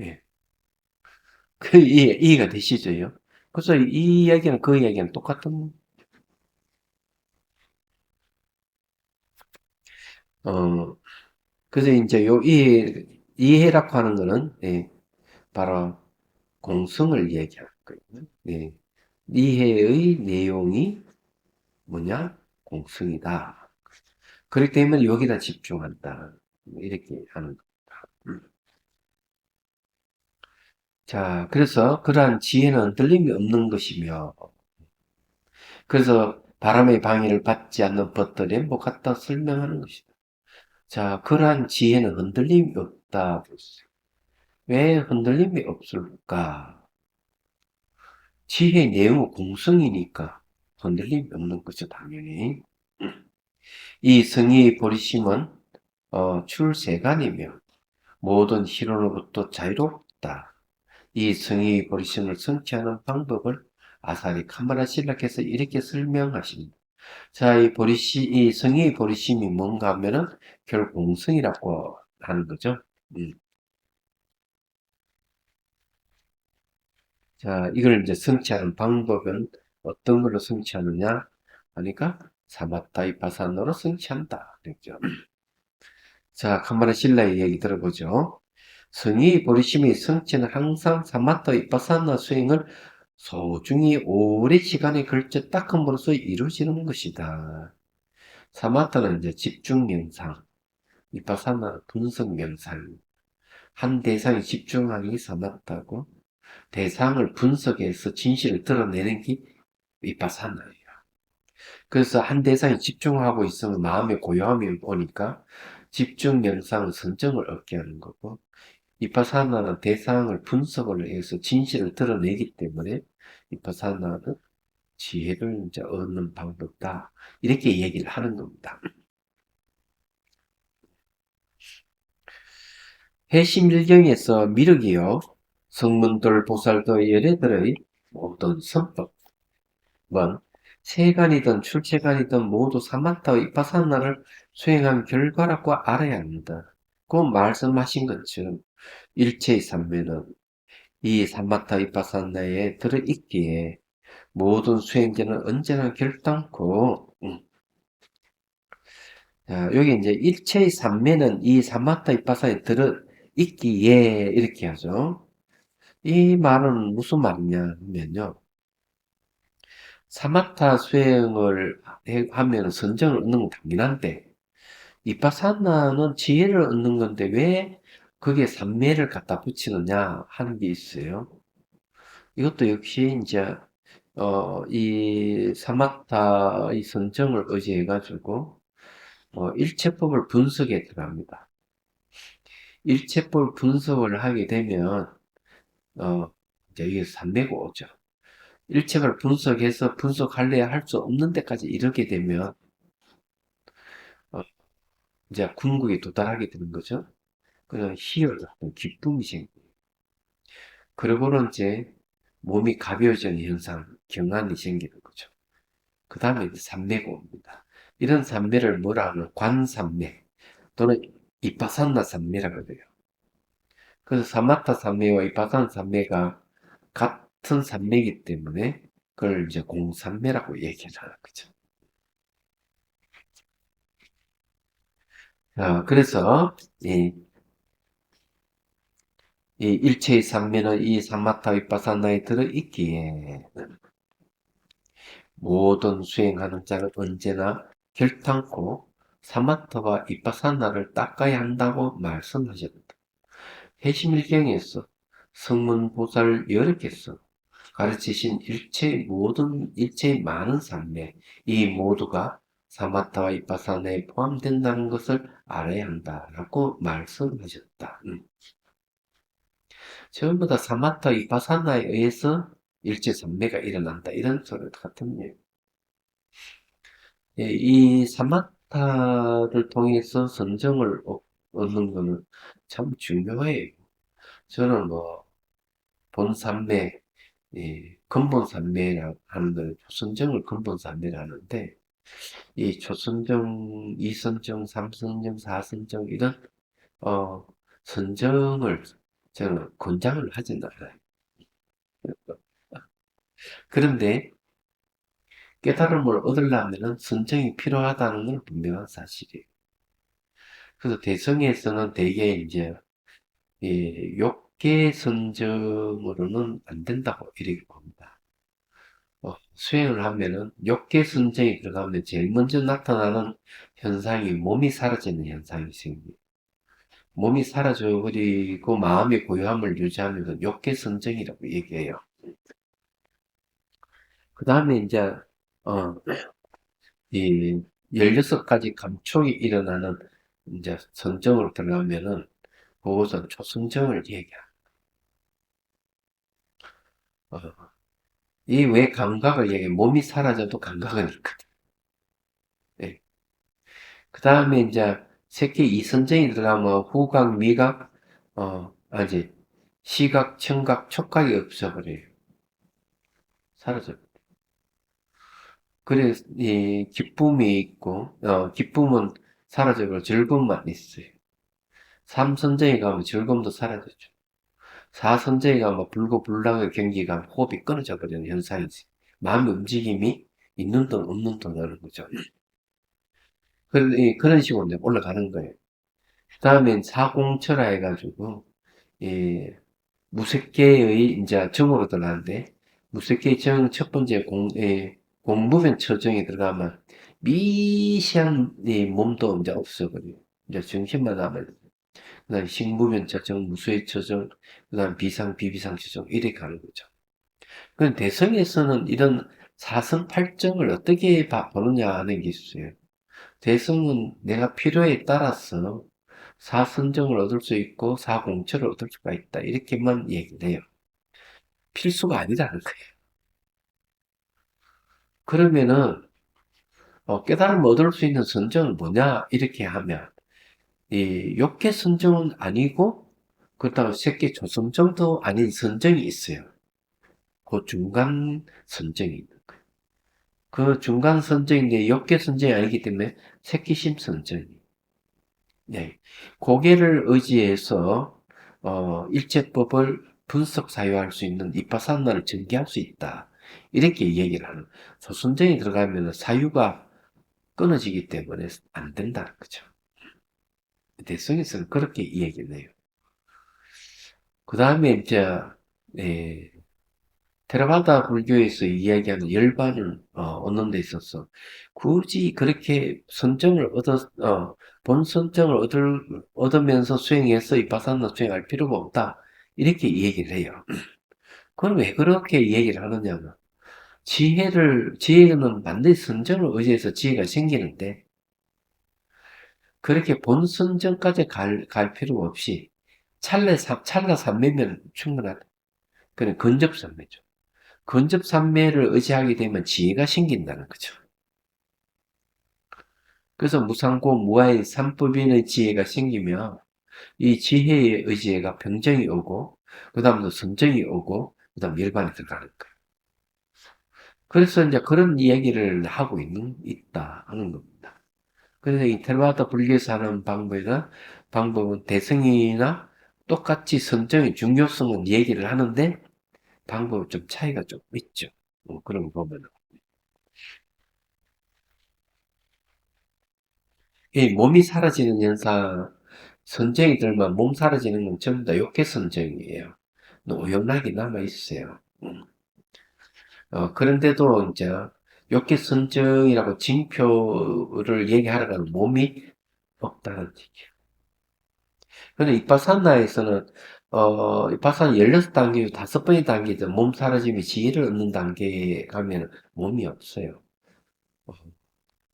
예. 이해가 되시죠? 그래서 이 이야기는 그 이야기는 똑같은, 어, 그래서 이제 이해라고 하는 거는, 예, 바로 공성을 얘기하는 거예요. 예. 이해의 내용이 뭐냐? 공성이다. 그렇기 때문에 여기다 집중한다. 이렇게 하는 겁니다. 자, 그래서 그러한 지혜는 흔들림이 없는 것이며, 그래서 바람의 방해를 받지 않는 벗들의 뭐 갖다 설명하는 것이다. 자, 그러한 지혜는 흔들림이 없다. 왜 흔들림이 없을까? 지혜의 내용은 공성이니까 흔들림이 없는 거죠, 당연히. 이 성의의 버리심은 출세간이며 모든 희로로부터 자유롭다. 이 성의의 버리심을 성취하는 방법을 아사리 카마라실라께서 이렇게 설명하십니다. 자, 이 성의의 버리심이 뭔가 하면은 결국 공성이라고 하는 거죠. 음. 자, 이걸 이제 성취하는 방법은 어떤 걸로 성취하느냐 하니까 사마타 이파사나로 성취한다. 그랬죠. 자, 카마라 신라의 얘기 들어보죠. 성의 버리심의 성취는 항상 사마타 이파사나 수행을 소중히 오랜 시간에 걸쳐 닦음으로써 이루어지는 것이다. 사마타는 이제 집중 명상, 이파사나 분석 명상, 한 대상에 집중하기 사마타고 대상을 분석해서 진실을 드러내는 게 위파사나예요. 그래서 한 대상에 집중하고 있으면 마음에 고요함이 오니까 집중 명상은 선정을 얻게 하는 거고 위파사나는 대상을 분석을 해서 진실을 드러내기 때문에 위파사나는 지혜를 이제 얻는 방법이다. 이렇게 얘기를 하는 겁니다. 해심일경에서 미륵이요. 성문돌 보살도 예례들의 모든 선법 세간이든 출세간이든 모두 사마타의 이파사나를 수행한 결과라고 알아야 합니다. 그 말씀하신 것처럼 일체의 삼매는 이 사마타 이파사나에 들어있기에 모든 수행자는 언제나 결단코 자, 여기 이제 일체의 삼매는 이 사마타 이파사나에 들어 있기에 이렇게 하죠. 이 말은 무슨 말이냐 하면요. 사마타 수행을 하면 선정을 얻는 건 당연한데 이빠사나는 지혜를 얻는 건데 왜 거기에 삼매를 갖다 붙이느냐 하는 게 있어요. 이것도 역시 이제 이 사마타의 선정을 의지해가지고 일체법을 분석에 들어갑니다. 일체법 분석을 하게 되면 이제 이게 삼매고 오죠. 일체를 분석해서 분석할래야 할 수 없는 데까지 이르게 되면 어, 이제 궁극에 도달하게 되는 거죠. 그냥 희열, 기쁨이 생겨요. 그러고는 이제 몸이 가벼워지는 현상, 경안이 생기는 거죠. 그 다음에 이제 삼매가 옵니다. 이런 삼매를 뭐라 하면 관삼매 또는 이빠산나 삼매라고 해요. 그래서 사마타 삼매와 이빠산 삼매가 같은 삼매이기 때문에 그걸 이제 공삼매라고 얘기를 하는 거죠. 그래서 이 일체의 삼매는 이 사마타 위파사나에 들어있기에 모든 수행하는 자는 언제나 결탄코 사마타와 위파사나를 닦아야 한다고 말씀하셨다. 해심일경에서 성문보살 여러께서 가르치신 일체의 많은 삼매, 이 모두가 사마타와 위파사나에 포함된다는 것을 알아야 한다라고 말씀하셨다. 전부 다 사마타 이파사나에 의해서 일제산매가 일어난다. 이런 소리 같은 예. 이 사마타를 통해서 선정을 얻는 거는 참 중요해요. 저는 뭐 본산매, 근본산매라고 하는데 초선정을 근본산매라 하는데 이 초선정, 이선정, 삼선정, 사선정 이런 어, 선정을 저는 권장을 하진 않아요. 그런데 깨달음을 얻으려면 선정이 필요하다는 건 분명한 사실이에요. 그래서 대성에서는 대개 이제 욕계 선정으로는 안 된다고 이렇게 봅니다. 수행을 하면은 욕계 선정이 들어가면 제일 먼저 나타나는 현상이 몸이 사라지는 현상이 생겨요. 몸이 사라져 버리고 마음의 고요함을 유지하면서 욕계 선정이라고 얘기해요. 그 다음에 이제 어, 이 16가지 감촉이 일어나는 이제 선정으로 들어가면은 그것은 초선정을 얘기합니다. 이 왜 감각을 얘기해? 몸이 사라져도 감각은 있거든. 네. 그 다음에 이제 새끼 이선정이 들어가면 후각, 미각, 아니, 시각, 청각, 촉각이 없어버려요. 사라져. 그래, 이 기쁨이 있고, 기쁨은 사라져버려 즐거움만 있어요. 삼선정에 가면 즐거움도 사라졌죠. 사선정에 가면 불고불락의 경기가 호흡이 끊어져 버리는 현상이지. 마음의 움직임이 있는 돈 없는 돈 하는 거죠. 그런 식으로 이제 올라가는 거예요. 그 다음에 사공철화 해가지고, 이 무색계의 이제 정으로 들어가는데, 무색계의 정 첫 번째 공부면 처정에 들어가면 미시한 이 몸도 이제 없어버려요. 이제 정신만 남아요. 그 다음 식무면 처정, 무수의 처정, 그 다음 비상, 비비상 처정, 이렇게 가는 거죠. 그 대성에서는 이런 사성팔정을 어떻게 보느냐 하는 게 있어요. 대성은 내가 필요에 따라서 사선정을 얻을 수 있고 사공처를 얻을 수가 있다. 이렇게만 얘기를 해요. 필수가 아니라는 거예요. 그러면은 깨달음을 얻을 수 있는 선정은 뭐냐? 이렇게 하면 이 욕계 선정은 아니고 그렇다고 새끼 조선정도 아닌 선정이 있어요. 그 중간 선정이 있는 거예요. 그 중간 선정인데 욕계 선정이 아니기 때문에 새끼심 선정이. 네. 고개를 의지해서 일체법을 분석 사유할 수 있는 이빠사나를 전개할 수 있다. 이렇게 얘기를 하는. 조선정에 들어가면 사유가 끊어지기 때문에 안 된다는 거죠. 대성에서는 그렇게 얘기를 해요. 그 다음에 이제, 예, 테라바다 불교에서 이야기하는 열반을 얻는 데 있어서 굳이 그렇게 본 선정을 얻으면서 수행해서 이파사나 수행할 필요가 없다. 이렇게 얘기를 해요. 그럼 왜 그렇게 얘기를 하느냐면, 지혜는 반드시 선정을 의지해서 지혜가 생기는데, 그렇게 본 선정까지 갈 필요가 없이, 찰나 삼매면 충분하다. 그는 근접삼매죠. 근접삼매를 의지하게 되면 지혜가 생긴다는 거죠. 그래서 무상고 무아의 삼법인의 지혜가 생기면 이 지혜의 의지가 병정이 오고 그 다음에 선정이 오고 그 다음 열반이 들어가는 거예요. 그래서 이제 그런 이야기를 하고 있다 하는 겁니다. 그래서 이 테라와다 불교에서 하는 방법은 대승이나 똑같이 선정의 중요성은 얘기를 하는데 방법은 좀 차이가 좀 있죠. 그런 거 보면. 이 몸이 사라지는 현상, 선정이 들면 몸 사라지는 건 전부 다 욕계 선정이에요. 오염락이 남아있어요. 그런데도 이제 욕계 선정이라고 징표를 얘기하러 가는 몸이 없다는 얘기예요. 근데 이파사나에서는, 이파사나 16단계, 5번의 단계죠. 몸 사라짐이 지혜를 얻는 단계에 가면 몸이 없어요. 어,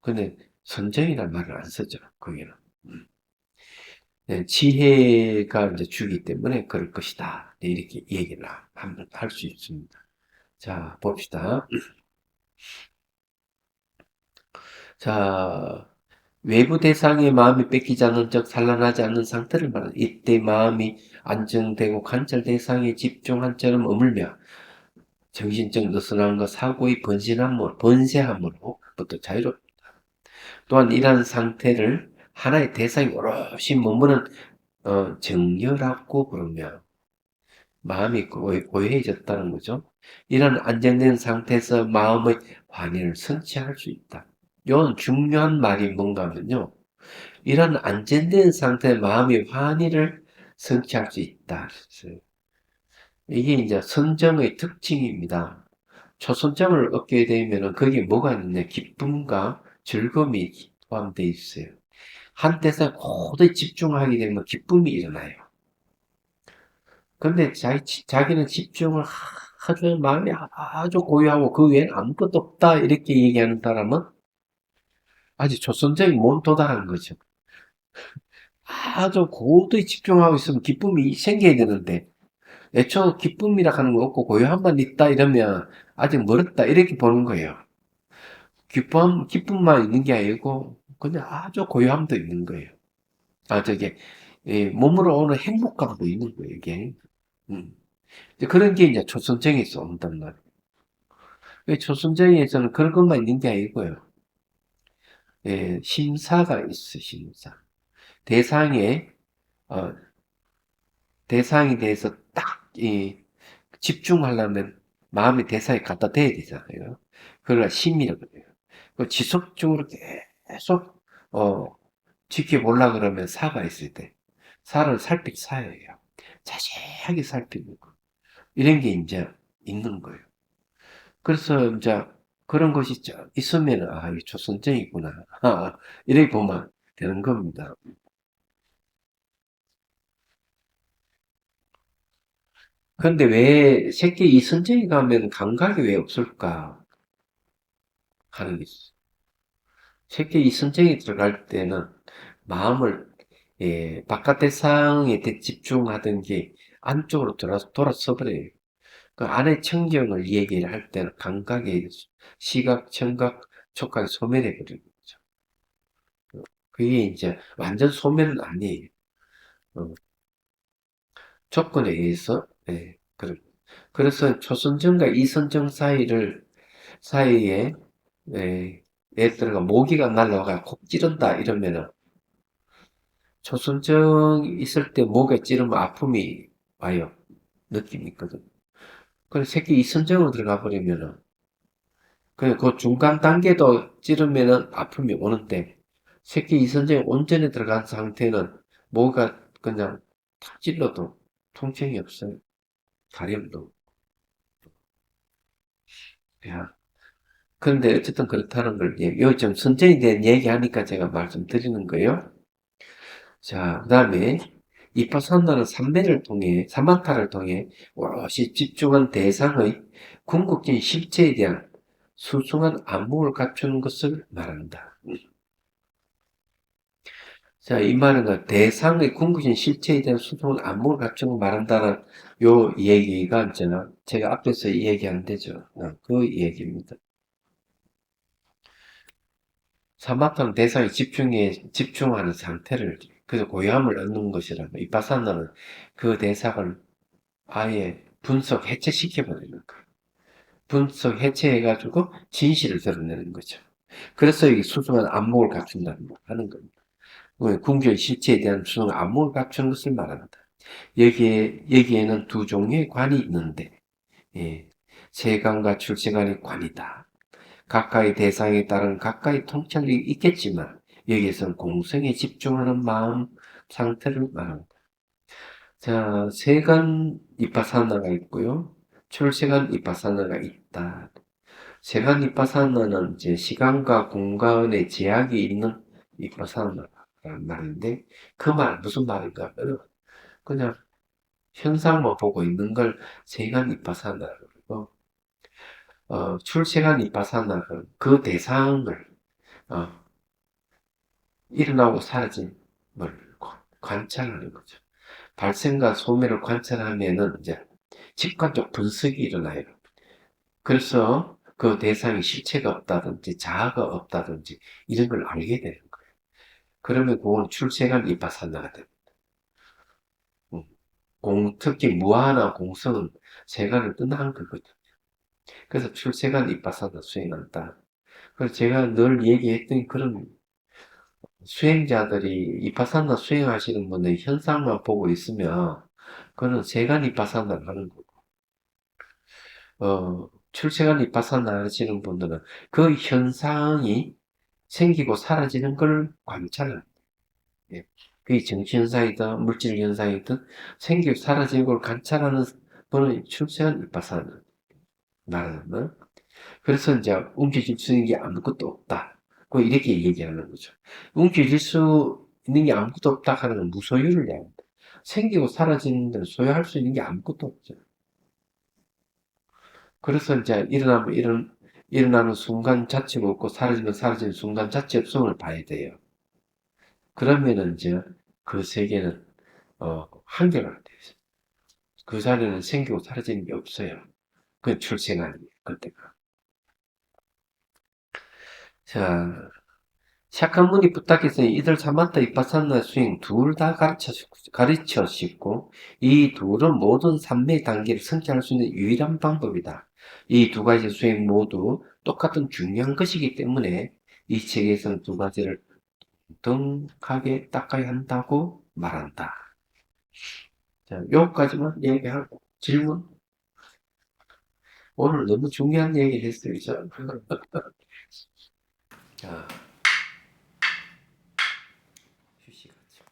근데 선정이라는 말을 안 쓰죠, 거기는. 음. 네, 지혜가 이제 주기 때문에 그럴 것이다. 네, 이렇게 얘기를 할 수 있습니다. 자, 봅시다. 자, 외부 대상의 마음이 뺏기지 않는 적 산란하지 않는 상태를 말하는 이때 마음이 안정되고 관찰 대상에 집중한 처럼 머물며 정신적 느슨함과 사고의 번세함으로부터 자유롭다. 또한 이러한 상태를 하나의 대상이 오롯이 머무는 정열하고 부르며 마음이 고요해졌다는 거죠. 이런 안정된 상태에서 마음의 환희를 성취할 수 있다. 이건 중요한 말이 뭔가 하면요. 이런 안정된 상태의 마음의 환희를 성취할 수 있다. 이게 이제 선정의 특징입니다. 초선정을 얻게 되면 거기에 뭐가 있느냐. 기쁨과 즐거움이 포함되어 있어요. 한 대사에 고도히 집중하게 되면 기쁨이 일어나요. 근데 자기는 집중을 아주 마음이 아주 고요하고 그 외엔 아무것도 없다 이렇게 얘기하는 사람은 아직 조선적인 못 도달한 거죠. 아주 고도히 집중하고 있으면 기쁨이 생겨야 되는데 애초 기쁨이라 하는 거 없고 고요함만 있다 이러면 아직 멀었다 이렇게 보는 거예요. 기쁨만 있는 게 아니고 그냥 아주 고요함도 있는 거예요. 저게 몸으로 오는 행복감도 있는 거예요 이게. 음. 그런 게 이제 초선정에서 온단 말이에요. 초선정에서는 그런 것만 있는 게 아니고요. 심사가 있어, 심사. 대상에, 어, 대상에 대해서 딱, 집중하려면 마음의 대상에 갖다 대야 되잖아요. 그걸 심이라고 그래요. 지속적으로 계속, 지켜보려고 그러면 사가 있을 때, 사를 살필 사예요. 자세하게 살피는 거. 이런 게 이제 있는 거예요. 그래서 이제 그런 것이 있으면, 이 조선정이구나. 이렇게 보면 되는 겁니다. 그런데 왜 새끼 이선정이 가면 감각이 왜 없을까 하는 게 있어요. 새끼 이선정이 들어갈 때는 마음을 바깥 대상에 집중하던 게 안쪽으로 돌아서 버려요. 그 안의 청경을 얘기를 할 때는 감각의 시각, 청각, 촉각이 소멸해 버리는 거죠. 그게 이제 완전 소멸은 아니에요. 어, 조건에 의해서 그래서 초선정과 이선정 사이에 예를 들어 모기가 날라와가 콕 찌른다 이러면은 초선정 있을 때 목에 찌르면 아픔이 와요. 느낌이 있거든. 그래 새끼 이선정으로 들어가 버리면은 그 중간 단계도 찌르면은 아픔이 오는데 새끼 이선정이 온전히 들어간 상태는 뭐가 그냥 탁 찔러도 통증이 없어요. 가림도. 야. 그런데 어쨌든 그렇다는 걸, 요즘 선정에 대한 얘기하니까 제가 말씀드리는 거예요. 자, 그 다음에 이파선다는 삼만타를 통해 오롯이 집중한 대상의 궁극적인 실체에 대한 수승한 안목을 갖추는 것을 말한다. 자, 이 말은 대상의 궁극적인 실체에 대한 수승한 안목을 갖추는 걸 말한다는 요 얘기가 있잖아. 제가 앞에서 얘기한 데죠. 그 얘기입니다. 삼박하는 대상에 집중하는 상태를, 그래서 고요함을 얻는 것이라면, 이파사나는 그 대상을 아예 해체시켜버리는 거예요. 해체해가지고 진실을 드러내는 거죠. 그래서 이 수승한 안목을 갖춘다는 거 하는 겁니다. 궁극의 실체에 대한 수승한 안목을 갖추는 것을 말합니다. 여기에는 두 종류의 관이 있는데, 예, 세관과 출세관의 관이다. 각각의 대상에 따른 각각의 통찰력이 있겠지만 여기에서는 공성에 집중하는 마음 상태를 말합니다. 자, 세간 이파사나가 있고요. 출세간 이파사나가 있다. 세간 이파사나는 이제 시간과 공간의 제약이 있는 이파사나라는 말인데 그 말 무슨 말인가 하면 그냥 현상만 보고 있는 걸 세간 이파사나라고 그러고 출세간 이파사나는 그 대상을 어, 일어나고 사라짐을 관찰하는 거죠. 발생과 소멸을 관찰하면은 이제 직관적 분석이 일어나요. 그래서 그 대상이 실체가 없다든지 자아가 없다든지 이런 걸 알게 되는 거예요. 그러면 그건 출세간 이파사나가 됩니다. 특히 무아나 공성은 세간을 떠난 거거든요. 그래서 출세간 이파사나 수행한다. 그래서 제가 늘 얘기했던 그런 수행자들이 이파사나 수행하시는 분들 현상만 보고 있으면 그거는 세간 이파사나를 하는 거고 출세간 이파사나 하시는 분들은 그 현상이 생기고 사라지는 걸 관찰을 예. 그게 정신현상이든 물질현상이든 생기고 사라지는 걸 관찰하는 분은 출세간 이파사나 말하는 그래서 이제 움직일 수 있는 게 아무것도 없다. 이렇게 얘기하는 거죠. 움직일 수 있는 게 아무것도 없다 하는 건 무소유를 얘기합니다. 생기고 사라지는 데는 소유할 수 있는 게 아무것도 없죠. 그래서 이제 일어나는 순간 자체가 없고 사라지는 순간 자체 없음을 봐야 돼요. 그러면은 이제 그 세계는 한결같아요. 그 자리는 생기고 사라지는 게 없어요. 그 출생하는 게 그때가. 자, 샤카문이 부탁했으니 이들 사마타 이파사나 수행 둘 다 가르쳐 줬고 이 둘은 모든 삼매의 단계를 성취할 수 있는 유일한 방법이다. 이 두 가지 수행 모두 똑같은 중요한 것이기 때문에 이 책에서는 두 가지를 동등하게 닦아야 한다고 말한다. 자, 여기까지만 얘기하고 질문. 오늘 너무 중요한 얘기를 했어요. 그죠? 자, 휴식하죠.